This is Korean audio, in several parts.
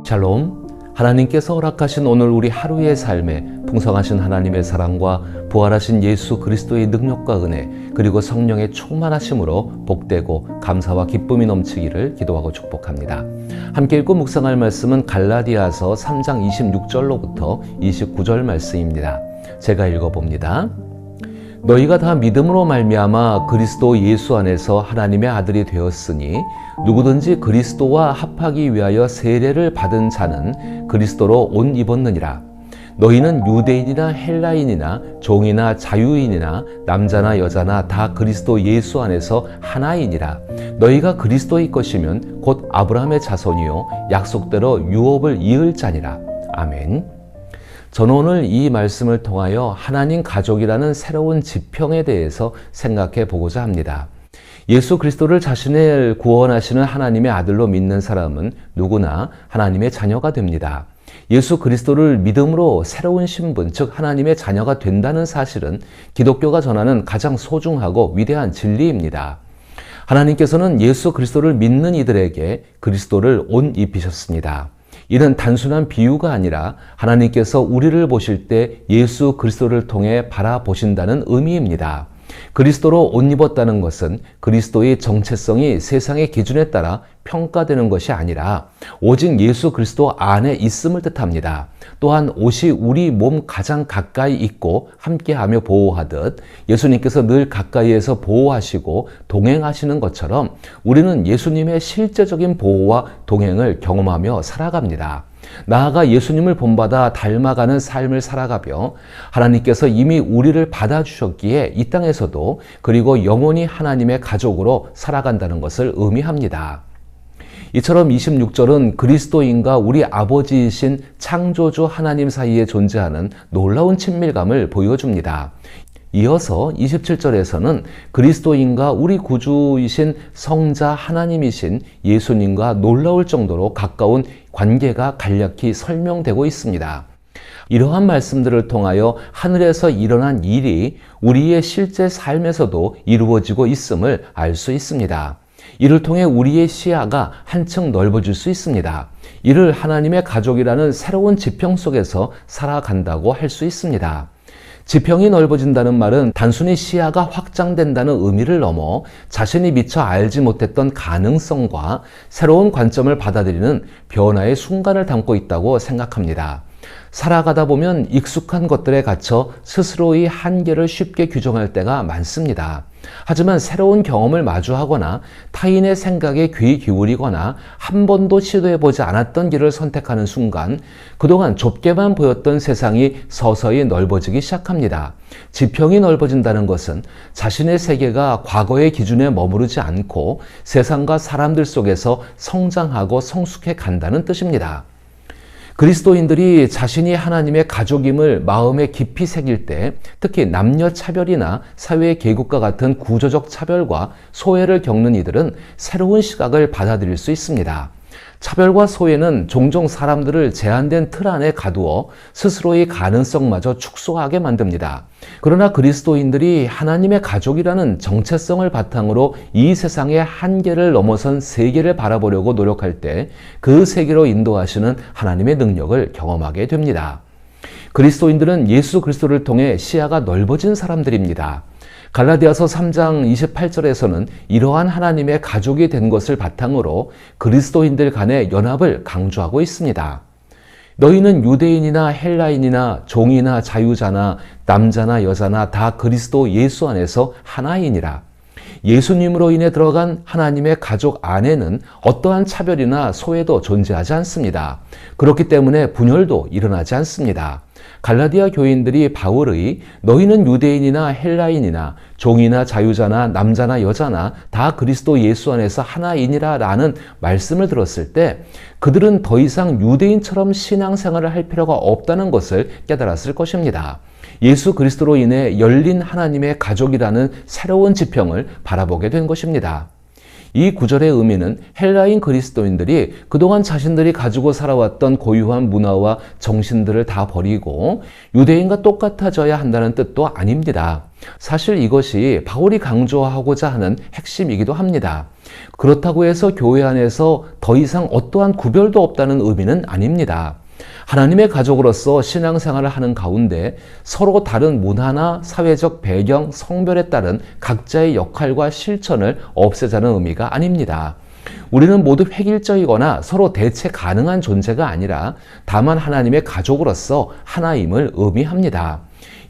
샬롬, 하나님께서 허락하신 오늘 우리 하루의 삶에 풍성하신 하나님의 사랑과 부활하신 예수 그리스도의 능력과 은혜 그리고 성령의 충만하심으로 복되고 감사와 기쁨이 넘치기를 기도하고 축복합니다. 함께 읽고 묵상할 말씀은 갈라디아서 3장 26절로부터 29절 말씀입니다. 제가 읽어봅니다. 너희가 다 믿음으로 말미암아 그리스도 예수 안에서 하나님의 아들이 되었으니 누구든지 그리스도와 합하기 위하여 세례를 받은 자는 그리스도로 옷 입었느니라. 너희는 유대인이나 헬라인이나 종이나 자유인이나 남자나 여자나 다 그리스도 예수 안에서 하나이니라. 너희가 그리스도의 것이면 곧 아브라함의 자손이요 약속대로 유업을 이을 자니라. 아멘. 저는 오늘 이 말씀을 통하여 하나님 가족이라는 새로운 지평에 대해서 생각해 보고자 합니다. 예수 그리스도를 자신을 구원하시는 하나님의 아들로 믿는 사람은 누구나 하나님의 자녀가 됩니다. 예수 그리스도를 믿음으로 새로운 신분, 즉 하나님의 자녀가 된다는 사실은 기독교가 전하는 가장 소중하고 위대한 진리입니다. 하나님께서는 예수 그리스도를 믿는 이들에게 그리스도를 옷 입히셨습니다. 이는 단순한 비유가 아니라 하나님께서 우리를 보실 때 예수 그리스도를 통해 바라보신다는 의미입니다. 그리스도로 옷 입었다는 것은 그리스도의 정체성이 세상의 기준에 따라 평가되는 것이 아니라 오직 예수 그리스도 안에 있음을 뜻합니다. 또한 옷이 우리 몸 가장 가까이 있고 함께하며 보호하듯 예수님께서 늘 가까이에서 보호하시고 동행하시는 것처럼 우리는 예수님의 실제적인 보호와 동행을 경험하며 살아갑니다. 나아가 예수님을 본받아 닮아가는 삶을 살아가며 하나님께서 이미 우리를 받아주셨기에 이 땅에서도 그리고 영원히 하나님의 가족으로 살아간다는 것을 의미합니다. 이처럼 26절은 그리스도인과 우리 아버지이신 창조주 하나님 사이에 존재하는 놀라운 친밀감을 보여줍니다. 이어서 27절에서는 그리스도인과 우리 구주이신 성자 하나님이신 예수님과 놀라울 정도로 가까운 관계가 간략히 설명되고 있습니다. 이러한 말씀들을 통하여 하늘에서 일어난 일이 우리의 실제 삶에서도 이루어지고 있음을 알 수 있습니다. 이를 통해 우리의 시야가 한층 넓어질 수 있습니다. 이를 하나님의 가족이라는 새로운 지평 속에서 살아간다고 할 수 있습니다. 지평이 넓어진다는 말은 단순히 시야가 확장된다는 의미를 넘어 자신이 미처 알지 못했던 가능성과 새로운 관점을 받아들이는 변화의 순간을 담고 있다고 생각합니다. 살아가다 보면 익숙한 것들에 갇혀 스스로의 한계를 쉽게 규정할 때가 많습니다. 하지만 새로운 경험을 마주하거나 타인의 생각에 귀 기울이거나 한 번도 시도해보지 않았던 길을 선택하는 순간 그동안 좁게만 보였던 세상이 서서히 넓어지기 시작합니다. 지평이 넓어진다는 것은 자신의 세계가 과거의 기준에 머무르지 않고 세상과 사람들 속에서 성장하고 성숙해 간다는 뜻입니다. 그리스도인들이 자신이 하나님의 가족임을 마음에 깊이 새길 때 특히 남녀 차별이나 사회의 계급과 같은 구조적 차별과 소외를 겪는 이들은 새로운 시각을 받아들일 수 있습니다. 차별과 소외는 종종 사람들을 제한된 틀 안에 가두어 스스로의 가능성마저 축소하게 만듭니다. 그러나 그리스도인들이 하나님의 가족이라는 정체성을 바탕으로 이 세상의 한계를 넘어선 세계를 바라보려고 노력할 때 그 세계로 인도하시는 하나님의 능력을 경험하게 됩니다. 그리스도인들은 예수 그리스도를 통해 시야가 넓어진 사람들입니다. 갈라디아서 3장 28절에서는 이러한 하나님의 가족이 된 것을 바탕으로 그리스도인들 간의 연합을 강조하고 있습니다. 너희는 유대인이나 헬라인이나 종이나 자유자나 남자나 여자나 다 그리스도 예수 안에서 하나이니라. 예수님으로 인해 들어간 하나님의 가족 안에는 어떠한 차별이나 소외도 존재하지 않습니다. 그렇기 때문에 분열도 일어나지 않습니다. 갈라디아 교인들이 바울의 너희는 유대인이나 헬라인이나 종이나 자유자나 남자나 여자나 다 그리스도 예수 안에서 하나이니라 라는 말씀을 들었을 때 그들은 더 이상 유대인처럼 신앙생활을 할 필요가 없다는 것을 깨달았을 것입니다. 예수 그리스도로 인해 열린 하나님의 가족이라는 새로운 지평을 바라보게 된 것입니다. 이 구절의 의미는 헬라인 그리스도인들이 그동안 자신들이 가지고 살아왔던 고유한 문화와 정신들을 다 버리고 유대인과 똑같아져야 한다는 뜻도 아닙니다. 사실 이것이 바울이 강조하고자 하는 핵심이기도 합니다. 그렇다고 해서 교회 안에서 더 이상 어떠한 구별도 없다는 의미는 아닙니다. 하나님의 가족으로서 신앙생활을 하는 가운데 서로 다른 문화나 사회적 배경, 성별에 따른 각자의 역할과 실천을 없애자는 의미가 아닙니다. 우리는 모두 획일적이거나 서로 대체 가능한 존재가 아니라 다만 하나님의 가족으로서 하나임을 의미합니다.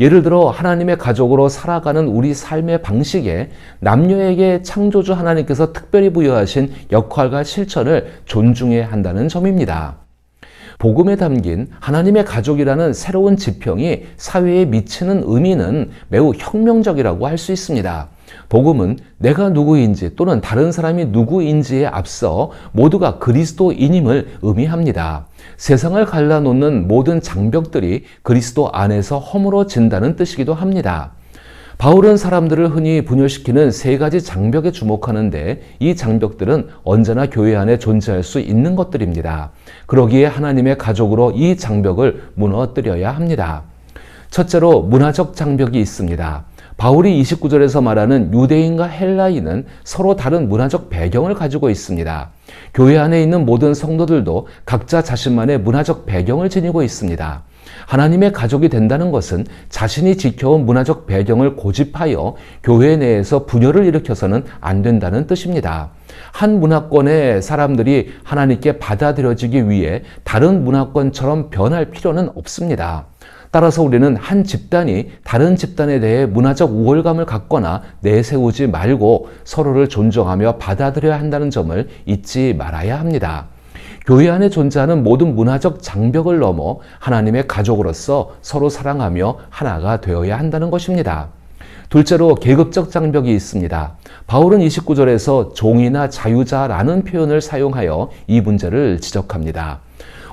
예를 들어 하나님의 가족으로 살아가는 우리 삶의 방식에 남녀에게 창조주 하나님께서 특별히 부여하신 역할과 실천을 존중해야 한다는 점입니다. 복음에 담긴 하나님의 가족이라는 새로운 지평이 사회에 미치는 의미는 매우 혁명적이라고 할 수 있습니다. 복음은 내가 누구인지 또는 다른 사람이 누구인지에 앞서 모두가 그리스도인임을 의미합니다. 세상을 갈라놓는 모든 장벽들이 그리스도 안에서 허물어진다는 뜻이기도 합니다. 바울은 사람들을 흔히 분열시키는 세 가지 장벽에 주목하는데 이 장벽들은 언제나 교회 안에 존재할 수 있는 것들입니다. 그러기에 하나님의 가족으로 이 장벽을 무너뜨려야 합니다. 첫째로 문화적 장벽이 있습니다. 바울이 29절에서 말하는 유대인과 헬라인은 서로 다른 문화적 배경을 가지고 있습니다. 교회 안에 있는 모든 성도들도 각자 자신만의 문화적 배경을 지니고 있습니다. 하나님의 가족이 된다는 것은 자신이 지켜온 문화적 배경을 고집하여 교회 내에서 분열을 일으켜서는 안 된다는 뜻입니다. 한 문화권의 사람들이 하나님께 받아들여지기 위해 다른 문화권처럼 변할 필요는 없습니다. 따라서 우리는 한 집단이 다른 집단에 대해 문화적 우월감을 갖거나 내세우지 말고 서로를 존중하며 받아들여야 한다는 점을 잊지 말아야 합니다. 교회 안에 존재하는 모든 문화적 장벽을 넘어 하나님의 가족으로서 서로 사랑하며 하나가 되어야 한다는 것입니다. 둘째로 계급적 장벽이 있습니다. 바울은 29절에서 종이나 자유자라는 표현을 사용하여 이 문제를 지적합니다.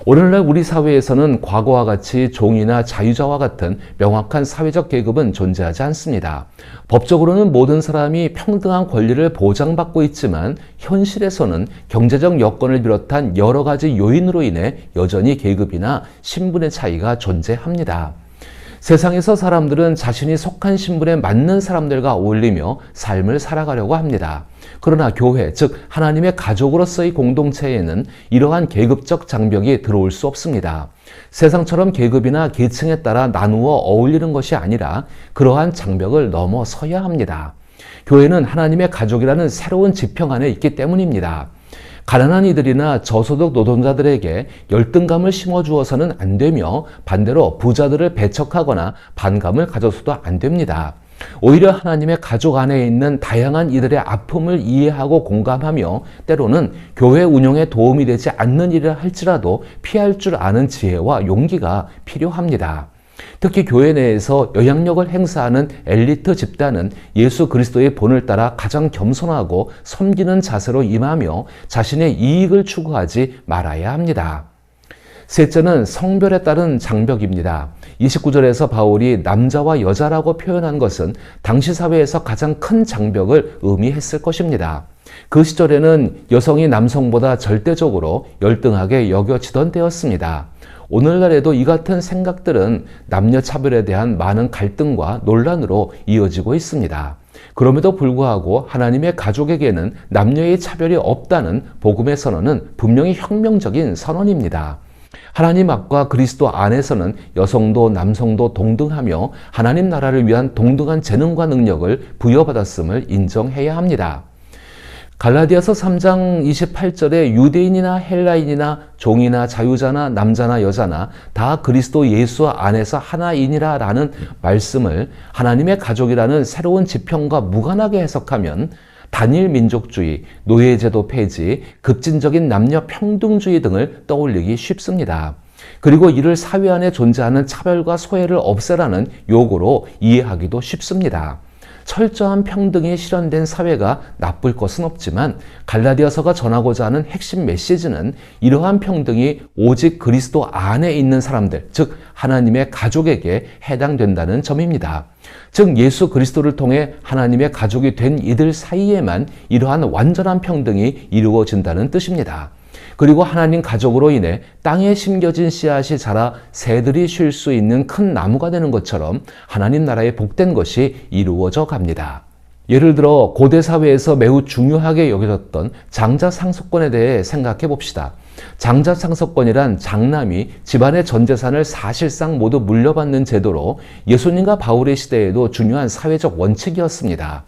오늘날 우리 사회에서는 과거와 같이 종이나 자유자와 같은 명확한 사회적 계급은 존재하지 않습니다. 법적으로는 모든 사람이 평등한 권리를 보장받고 있지만 현실에서는 경제적 여건을 비롯한 여러 가지 요인으로 인해 여전히 계급이나 신분의 차이가 존재합니다. 세상에서 사람들은 자신이 속한 신분에 맞는 사람들과 어울리며 삶을 살아가려고 합니다. 그러나 교회, 즉 하나님의 가족으로서의 공동체에는 이러한 계급적 장벽이 들어올 수 없습니다. 세상처럼 계급이나 계층에 따라 나누어 어울리는 것이 아니라 그러한 장벽을 넘어서야 합니다. 교회는 하나님의 가족이라는 새로운 지평 안에 있기 때문입니다. 가난한 이들이나 저소득 노동자들에게 열등감을 심어주어서는 안 되며 반대로 부자들을 배척하거나 반감을 가져서도 안 됩니다. 오히려 하나님의 가족 안에 있는 다양한 이들의 아픔을 이해하고 공감하며 때로는 교회 운영에 도움이 되지 않는 일을 할지라도 피할 줄 아는 지혜와 용기가 필요합니다. 특히 교회 내에서 영향력을 행사하는 엘리트 집단은 예수 그리스도의 본을 따라 가장 겸손하고 섬기는 자세로 임하며 자신의 이익을 추구하지 말아야 합니다. 셋째는 성별에 따른 장벽입니다. 29절에서 바울이 남자와 여자라고 표현한 것은 당시 사회에서 가장 큰 장벽을 의미했을 것입니다. 그 시절에는 여성이 남성보다 절대적으로 열등하게 여겨지던 때였습니다. 오늘날에도 이 같은 생각들은 남녀 차별에 대한 많은 갈등과 논란으로 이어지고 있습니다. 그럼에도 불구하고 하나님의 가족에게는 남녀의 차별이 없다는 복음의 선언은 분명히 혁명적인 선언입니다. 하나님 앞과 그리스도 안에서는 여성도 남성도 동등하며 하나님 나라를 위한 동등한 재능과 능력을 부여받았음을 인정해야 합니다. 갈라디아서 3장 28절에 유대인이나 헬라인이나 종이나 자유자나 남자나 여자나 다 그리스도 예수 안에서 하나이니라 라는 말씀을 하나님의 가족이라는 새로운 지평과 무관하게 해석하면 단일 민족주의, 노예제도 폐지, 급진적인 남녀 평등주의 등을 떠올리기 쉽습니다. 그리고 이를 사회 안에 존재하는 차별과 소외를 없애라는 요구로 이해하기도 쉽습니다. 철저한 평등이 실현된 사회가 나쁠 것은 없지만 갈라디아서가 전하고자 하는 핵심 메시지는 이러한 평등이 오직 그리스도 안에 있는 사람들, 즉 하나님의 가족에게 해당된다는 점입니다. 즉 예수 그리스도를 통해 하나님의 가족이 된 이들 사이에만 이러한 완전한 평등이 이루어진다는 뜻입니다. 그리고 하나님 가족으로 인해 땅에 심겨진 씨앗이 자라 새들이 쉴 수 있는 큰 나무가 되는 것처럼 하나님 나라의 복된 것이 이루어져 갑니다. 예를 들어 고대 사회에서 매우 중요하게 여겨졌던 장자 상속권에 대해 생각해 봅시다. 장자 상속권이란 장남이 집안의 전 재산을 사실상 모두 물려받는 제도로 예수님과 바울의 시대에도 중요한 사회적 원칙이었습니다.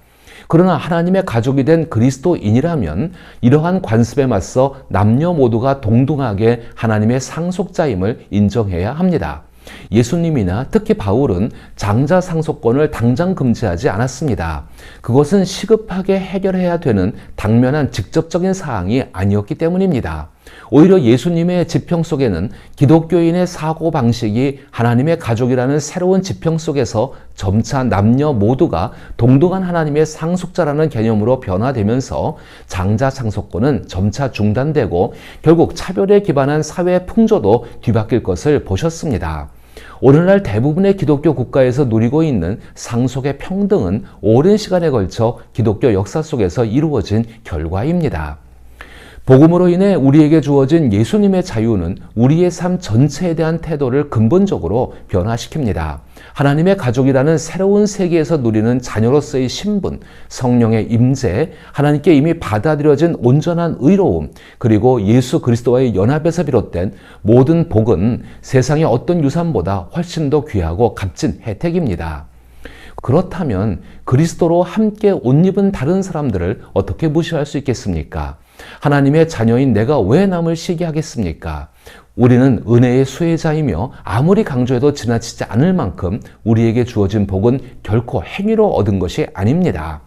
그러나 하나님의 가족이 된 그리스도인이라면 이러한 관습에 맞서 남녀 모두가 동등하게 하나님의 상속자임을 인정해야 합니다. 예수님이나 특히 바울은 장자 상속권을 당장 금지하지 않았습니다. 그것은 시급하게 해결해야 되는 당면한 직접적인 사항이 아니었기 때문입니다. 오히려 예수님의 지평 속에는 기독교인의 사고방식이 하나님의 가족이라는 새로운 지평 속에서 점차 남녀 모두가 동등한 하나님의 상속자라는 개념으로 변화되면서 장자 상속권은 점차 중단되고 결국 차별에 기반한 사회 풍조도 뒤바뀔 것을 보셨습니다. 오늘날 대부분의 기독교 국가에서 누리고 있는 상속의 평등은 오랜 시간에 걸쳐 기독교 역사 속에서 이루어진 결과입니다. 복음으로 인해 우리에게 주어진 예수님의 자유는 우리의 삶 전체에 대한 태도를 근본적으로 변화시킵니다. 하나님의 가족이라는 새로운 세계에서 누리는 자녀로서의 신분, 성령의 임재, 하나님께 이미 받아들여진 온전한 의로움, 그리고 예수 그리스도와의 연합에서 비롯된 모든 복은 세상의 어떤 유산보다 훨씬 더 귀하고 값진 혜택입니다. 그렇다면 그리스도로 함께 옷 입은 다른 사람들을 어떻게 무시할 수 있겠습니까? 하나님의 자녀인 내가 왜 남을 시기하겠습니까? 우리는 은혜의 수혜자이며 아무리 강조해도 지나치지 않을 만큼 우리에게 주어진 복은 결코 행위로 얻은 것이 아닙니다.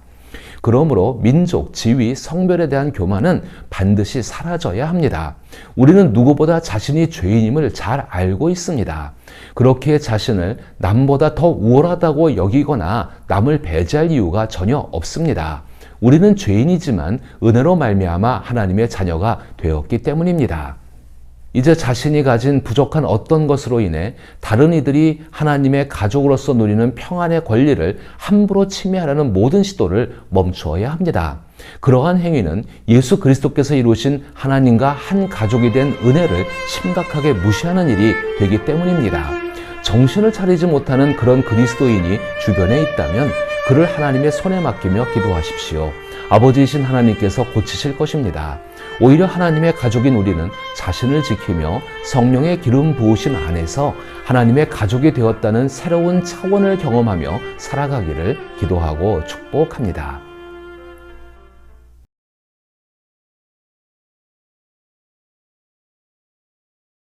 그러므로 민족, 지위, 성별에 대한 교만은 반드시 사라져야 합니다. 우리는 누구보다 자신이 죄인임을 잘 알고 있습니다. 그렇기에 자신을 남보다 더 우월하다고 여기거나 남을 배제할 이유가 전혀 없습니다. 우리는 죄인이지만 은혜로 말미암아 하나님의 자녀가 되었기 때문입니다. 이제 자신이 가진 부족한 어떤 것으로 인해 다른 이들이 하나님의 가족으로서 누리는 평안의 권리를 함부로 침해하려는 모든 시도를 멈추어야 합니다. 그러한 행위는 예수 그리스도께서 이루신 하나님과 한 가족이 된 은혜를 심각하게 무시하는 일이 되기 때문입니다. 정신을 차리지 못하는 그런 그리스도인이 주변에 있다면 그를 하나님의 손에 맡기며 기도하십시오. 아버지이신 하나님께서 고치실 것입니다. 오히려 하나님의 가족인 우리는 자신을 지키며 성령의 기름 부으신 안에서 하나님의 가족이 되었다는 새로운 차원을 경험하며 살아가기를 기도하고 축복합니다.